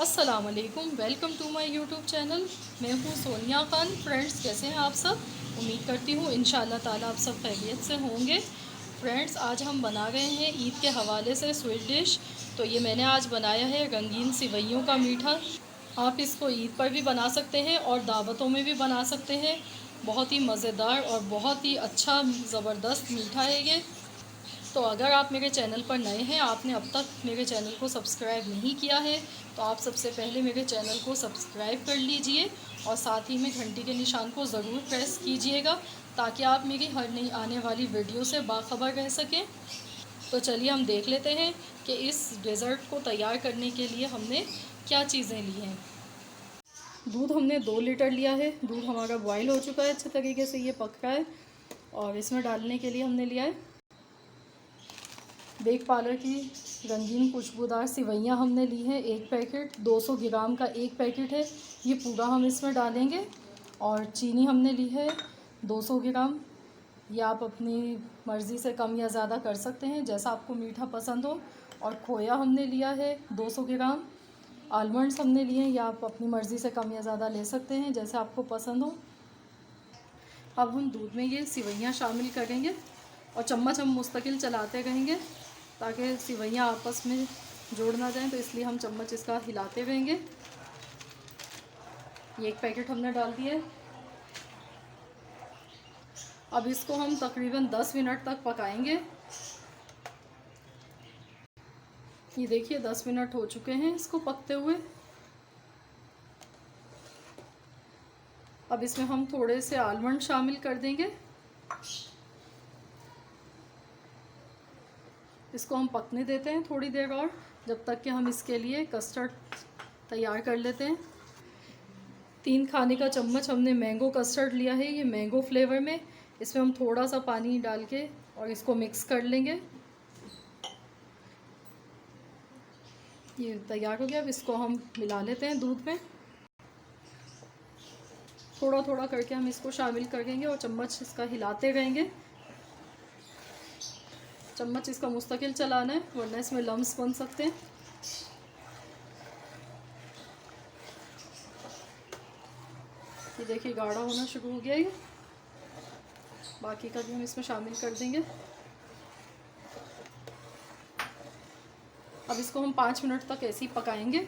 अस्सलाम वालेकुम, welcome to my YouTube channel. मैं हूँ सोनिया खान। फ्रेंड्स, कैसे हैं आप सब? उम्मीद करती हूँ इंशाअल्लाह ताला आप सब खैरियत से होंगे। फ्रेंड्स, आज हम बना रहे हैं ईद के हवाले से स्वीट डिश। तो ये मैंने आज बनाया है रंगीन सेवइयों का मीठा। आप इसको ईद पर भी बना सकते हैं और दावतों में भी बना सकते हैं। बहुत ही मज़ेदार और बहुत ही अच्छा ज़बरदस्त मीठा है ये। तो अगर आप मेरे चैनल पर नए हैं, आपने अब तक मेरे चैनल को सब्सक्राइब नहीं किया है, तो आप सबसे पहले मेरे चैनल को सब्सक्राइब कर लीजिए और साथ ही में घंटी के निशान को ज़रूर प्रेस कीजिएगा, ताकि आप मेरी हर नई आने वाली वीडियो से बाखबर रह सकें। तो चलिए हम देख लेते हैं कि इस डेज़र्ट को तैयार करने के लिए हमने क्या चीज़ें ली हैं। दूध हमने 2 लीटर लिया है। दूध हमारा बॉयल हो चुका है, अच्छे तरीके से ये पक रहा है। और इसमें डालने के लिए हमने लिया है बेक पार्लर की रंगीन खुशबूदार सेवइयाँ हमने ली हैं 1 पैकेट। 200 ग्राम का 1 पैकेट है, ये पूरा हम इसमें डालेंगे। और चीनी हमने ली है 200 ग्राम। ये आप अपनी मर्ज़ी से कम या ज़्यादा कर सकते हैं, जैसा आपको मीठा पसंद हो। और खोया हमने लिया है 200 ग्राम। आलमंड्स हमने लिए हैं, या आप अपनी मर्ज़ी से कम या ज़्यादा ले सकते हैं, जैसा आपको पसंद हो। अब हम दूध में ये सेवइयाँ शामिल करेंगे और चम्मच हम मुस्तकिल चलाते रहेंगे, ताकि सेवइयाँ आपस में जोड़ ना जाएं। तो इसलिए हम चम्मच इसका हिलाते रहेंगे। ये 1 पैकेट हमने डाल दिया। अब इसको हम तकरीबन 10 मिनट तक पकाएंगे। ये देखिए 10 मिनट हो चुके हैं इसको पकते हुए। अब इसमें हम थोड़े से आलमंड शामिल कर देंगे। इसको हम पकने देते हैं थोड़ी देर और, जब तक कि हम इसके लिए कस्टर्ड तैयार कर लेते हैं। 3 खाने का चम्मच हमने मैंगो कस्टर्ड लिया है, ये मैंगो फ्लेवर में। इसमें हम थोड़ा सा पानी डाल के और इसको मिक्स कर लेंगे। ये तैयार हो गया। अब इसको हम मिला लेते हैं दूध में। थोड़ा थोड़ा करके हम इसको शामिल करेंगे और चम्मच इसका हिलाते रहेंगे। चम्मच इसका मुस्तकिल चलाना है, वरना इसमें लम्स बन सकते हैं। ये देखिए गाढ़ा होना शुरू हो गया ये। बाकी का भी हम इसमें शामिल कर देंगे। अब इसको हम 5 मिनट तक ऐसे ही पकाएंगे।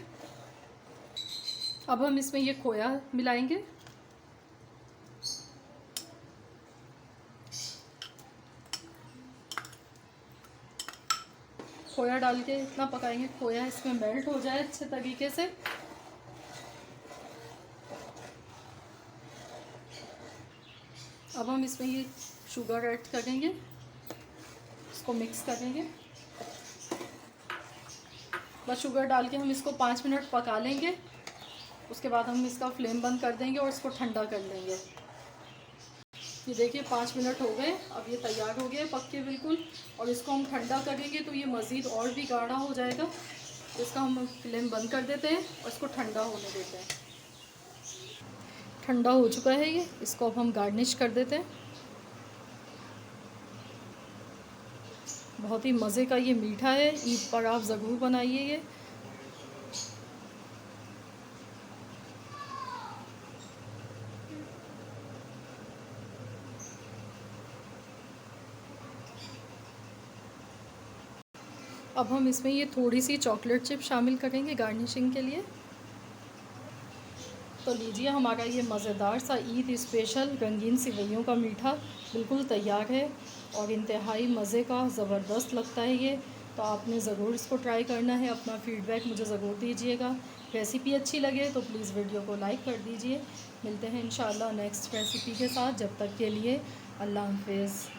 अब हम इसमें ये खोया मिलाएंगे। खोया डाल के इतना पकाएंगे खोया इसमें मेल्ट हो जाए अच्छे तरीके से। अब हम इसमें ये शुगर ऐड करेंगे, इसको मिक्स करेंगे। बस शुगर डाल के हम इसको 5 मिनट पका लेंगे। उसके बाद हम इसका फ्लेम बंद कर देंगे और इसको ठंडा कर लेंगे। ये देखिए 5 मिनट हो गए। अब ये तैयार हो गया है पक के बिल्कुल। और इसको हम ठंडा करेंगे तो ये मज़ीद और भी गाढ़ा हो जाएगा। तो इसका हम फ्लेम बंद कर देते हैं और इसको ठंडा होने देते हैं। ठंडा हो चुका है ये, इसको अब हम गार्निश कर देते हैं। बहुत ही मज़े का ये मीठा है, ईद पर आप ज़रूर बनाइए ये। अब हम इसमें ये थोड़ी सी चॉकलेट चिप शामिल करेंगे गार्निशिंग के लिए। तो लीजिए, हमारा ये मज़ेदार सा ईद स्पेशल रंगीन सेवइयों का मीठा बिल्कुल तैयार है और इंतहाई मज़े का ज़बरदस्त लगता है ये। तो आपने ज़रूर इसको ट्राई करना है। अपना फ़ीडबैक मुझे ज़रूर दीजिएगा। रेसिपी अच्छी लगे तो प्लीज़ वीडियो को लाइक कर दीजिए। मिलते हैं इंशाअल्लाह नेक्स्ट रेसिपी के साथ। जब तक के लिए अल्लाह हाफ़िज़।